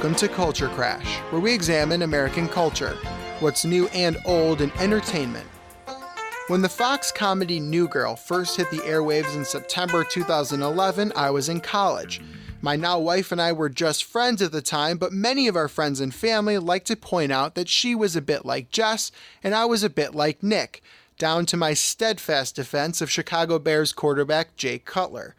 Welcome to Culture Crash, where we examine American culture, what's new and old in entertainment. When the Fox comedy New Girl first hit the airwaves in September 2011, I was in college. My now wife and I were just friends at the time, but many of our friends and family like to point out that she was a bit like Jess and I was a bit like Nick, down to my steadfast defense of Chicago Bears quarterback Jay Cutler.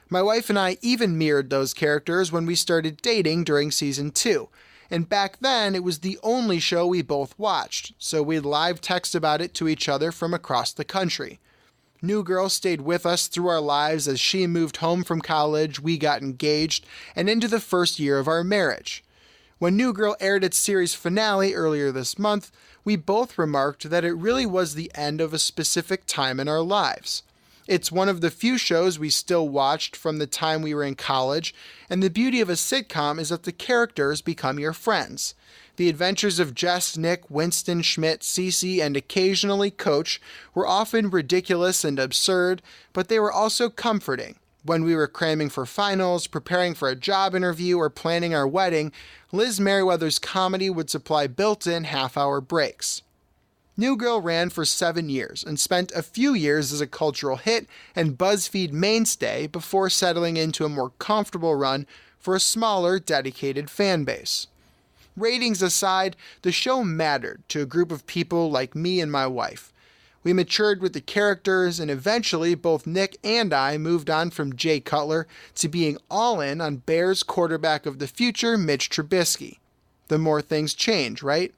My wife and I even mirrored those characters when we started dating during season 2. And back then, it was the only show we both watched, so we'd live text about it to each other from across the country. New Girl stayed with us through our lives as she moved home from college, we got engaged, and into the first year of our marriage. When New Girl aired its series finale earlier this month, we both remarked that it really was the end of a specific time in our lives. It's one of the few shows we still watched from the time we were in college, and the beauty of a sitcom is that the characters become your friends. The adventures of Jess, Nick, Winston, Schmidt, Cece, and occasionally Coach were often ridiculous and absurd, but they were also comforting. When we were cramming for finals, preparing for a job interview, or planning our wedding, Liz Merriweather's comedy would supply built-in half-hour breaks. New Girl ran for 7 years and spent a few years as a cultural hit and BuzzFeed mainstay before settling into a more comfortable run for a smaller, dedicated fan base. Ratings aside, the show mattered to a group of people like me and my wife. We matured with the characters, and eventually both Nick and I moved on from Jay Cutler to being all in on Bears quarterback of the future, Mitch Trubisky. The more things change, right?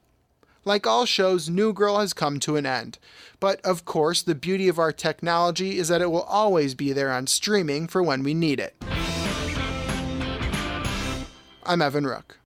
Like all shows, New Girl has come to an end. But of course, the beauty of our technology is that it will always be there on streaming for when we need it. I'm Evan Rook.